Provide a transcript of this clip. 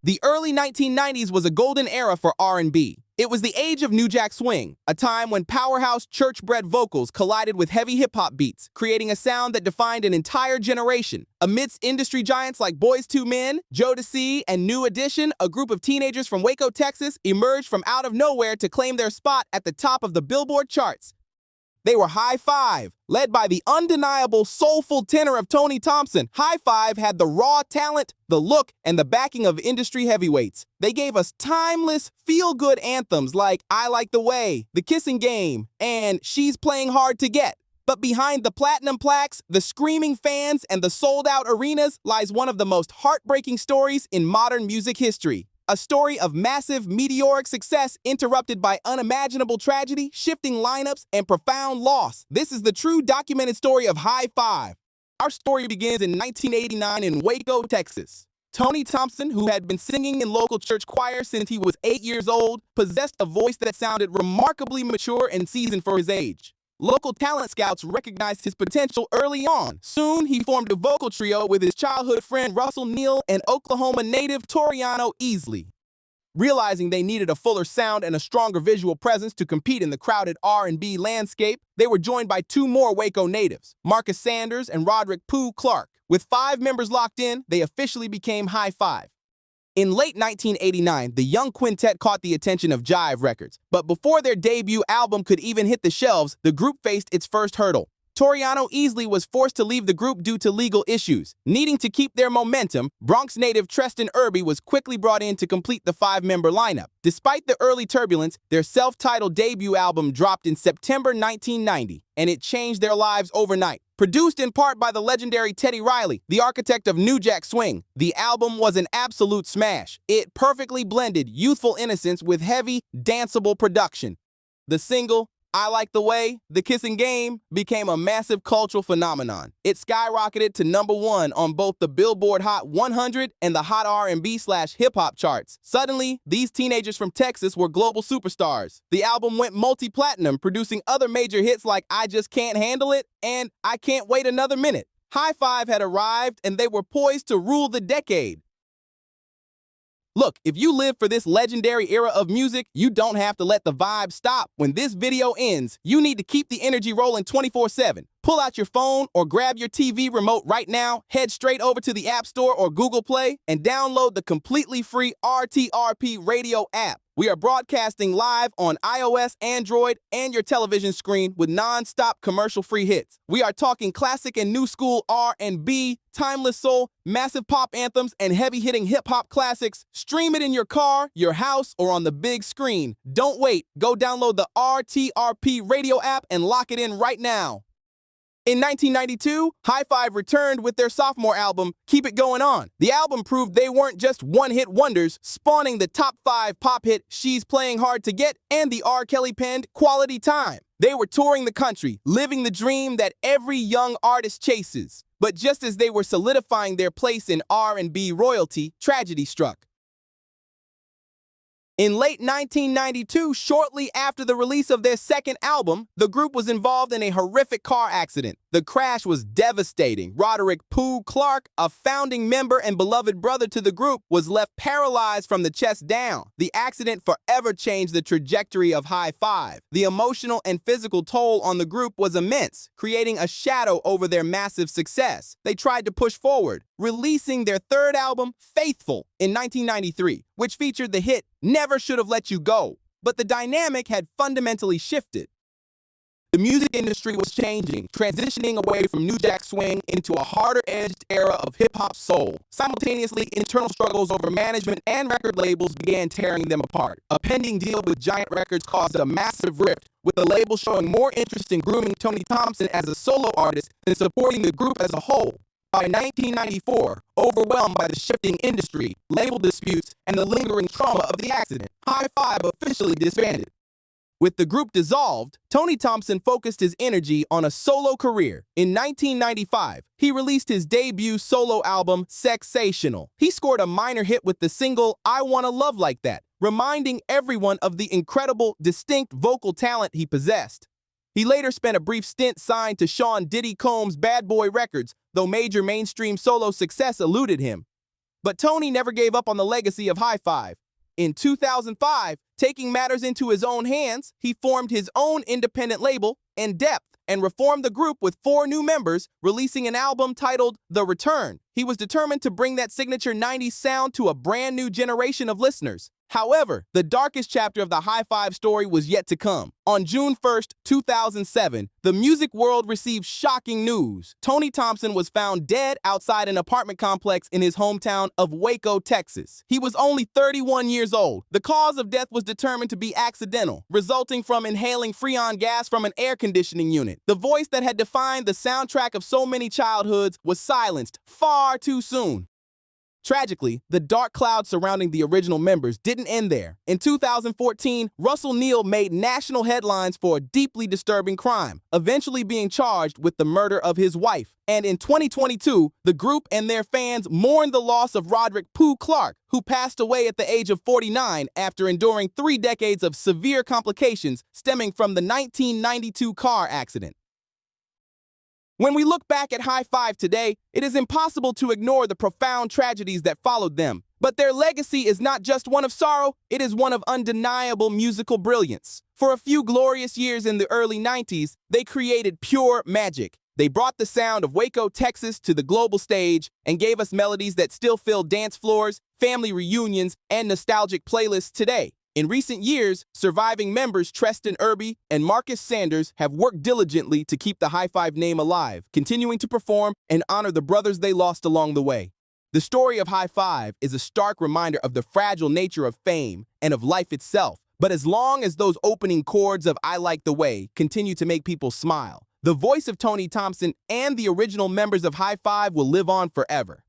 The early 1990s was a golden era for R&B. It was the age of New Jack Swing, a time when powerhouse church-bred vocals collided with heavy hip-hop beats, creating a sound that defined an entire generation. Amidst industry giants like Boyz II Men, Jodeci, and New Edition, a group of teenagers from Waco, Texas, emerged from out of nowhere to claim their spot at the top of the Billboard charts. They were Hi-5, led by the undeniable, soulful tenor of Tony Thompson. Hi-5 had the raw talent, the look, and the backing of industry heavyweights. They gave us timeless, feel-good anthems like I Like the Way, The Kissing Game, and She's Playing Hard to Get. But behind the platinum plaques, the screaming fans, and the sold-out arenas lies one of the most heartbreaking stories in modern music history. A story of massive, meteoric success interrupted by unimaginable tragedy, shifting lineups, and profound loss. This is the true documented story of Hi-5. Our story begins in 1989 in Waco, Texas. Tony Thompson, who had been singing in local church choirs since he was 8 years old, possessed a voice that sounded remarkably mature and seasoned for his age. Local talent scouts recognized his potential early on. Soon, he formed a vocal trio with his childhood friend Russell Neal and Oklahoma native Toriano Easley. Realizing they needed a fuller sound and a stronger visual presence to compete in the crowded R&B landscape, they were joined by two more Waco natives, Marcus Sanders and Roderick Pooh Clark. With 5 members locked in, they officially became Hi-5. In late 1989, the young quintet caught the attention of Jive Records, but before their debut album could even hit the shelves, the group faced its first hurdle. Toriano Easley was forced to leave the group due to legal issues. Needing to keep their momentum, Bronx native Treston Irby was quickly brought in to complete the 5-member lineup. Despite the early turbulence, their self-titled debut album dropped in September 1990, and it changed their lives overnight. Produced in part by the legendary Teddy Riley, the architect of New Jack Swing, the album was an absolute smash. It perfectly blended youthful innocence with heavy, danceable production. The single, I Like the Way, The Kissing Game, became a massive cultural phenomenon. It skyrocketed to #1 on both the Billboard Hot 100 and the Hot R&B/hip-hop charts. Suddenly, these teenagers from Texas were global superstars. The album went multi-platinum, producing other major hits like I Just Can't Handle It and I Can't Wait Another Minute. Hi-5 had arrived, and they were poised to rule the decade. Look, if you live for this legendary era of music, you don't have to let the vibe stop. When this video ends, you need to keep the energy rolling 24/7. Pull out your phone or grab your TV remote right now, head straight over to the App Store or Google Play, and download the completely free RTRP radio app. We are broadcasting live on iOS, Android, and your television screen with non-stop commercial-free hits. We are talking classic and new school R&B, timeless soul, massive pop anthems, and heavy-hitting hip-hop classics. Stream it in your car, your house, or on the big screen. Don't wait. Go download the RTRP radio app and lock it in right now. In 1992, Hi-5 returned with their sophomore album, Keep It Going On. The album proved they weren't just one-hit wonders, spawning the top 5 pop hit She's Playing Hard to Get and the R. Kelly-penned Quality Time. They were touring the country, living the dream that every young artist chases. But just as they were solidifying their place in R&B royalty, tragedy struck. In late 1992, shortly after the release of their second album, the group was involved in a horrific car accident. The crash was devastating. Roderick Pooh Clark, a founding member and beloved brother to the group, was left paralyzed from the chest down. The accident forever changed the trajectory of Hi-5. The emotional and physical toll on the group was immense, creating a shadow over their massive success. They tried to push forward, releasing their third album, Faithful, in 1993, which featured the hit Never Should Have Let You Go. But the dynamic had fundamentally shifted. The music industry was changing, transitioning away from New Jack Swing into a harder-edged era of hip-hop soul. Simultaneously, internal struggles over management and record labels began tearing them apart. A pending deal with Giant Records caused a massive rift, with the label showing more interest in grooming Tony Thompson as a solo artist than supporting the group as a whole. By 1994, overwhelmed by the shifting industry, label disputes, and the lingering trauma of the accident, Hi-5 officially disbanded. With the group dissolved, Tony Thompson focused his energy on a solo career. In 1995, he released his debut solo album, Sexational. He scored a minor hit with the single, I Wanna Love Like That, reminding everyone of the incredible, distinct vocal talent he possessed. He later spent a brief stint signed to Sean Diddy Combs' Bad Boy Records, though major mainstream solo success eluded him. But Tony never gave up on the legacy of Hi-5. In 2005, taking matters into his own hands, he formed his own independent label, In Depth, and reformed the group with 4 new members, releasing an album titled The Return. He was determined to bring that signature 90s sound to a brand new generation of listeners. However, the darkest chapter of the Hi-5 story was yet to come. On June 1st, 2007, the music world received shocking news. Tony Thompson was found dead outside an apartment complex in his hometown of Waco, Texas. He was only 31 years old. The cause of death was determined to be accidental, resulting from inhaling freon gas from an air conditioning unit. The voice that had defined the soundtrack of so many childhoods was silenced far too soon. Tragically, the dark cloud surrounding the original members didn't end there. In 2014, Russell Neal made national headlines for a deeply disturbing crime, eventually being charged with the murder of his wife. And in 2022, the group and their fans mourned the loss of Roderick "Pooh" Clark, who passed away at the age of 49 after enduring 3 decades of severe complications stemming from the 1992 car accident. When we look back at Hi-5 today, it is impossible to ignore the profound tragedies that followed them. But their legacy is not just one of sorrow, it is one of undeniable musical brilliance. For a few glorious years in the early 90s, they created pure magic. They brought the sound of Waco, Texas to the global stage and gave us melodies that still fill dance floors, family reunions, and nostalgic playlists today. In recent years, surviving members Treston Irby and Marcus Sanders have worked diligently to keep the Hi-5 name alive, continuing to perform and honor the brothers they lost along the way. The story of Hi-5 is a stark reminder of the fragile nature of fame and of life itself. But as long as those opening chords of I Like the Way continue to make people smile, the voice of Tony Thompson and the original members of Hi-5 will live on forever.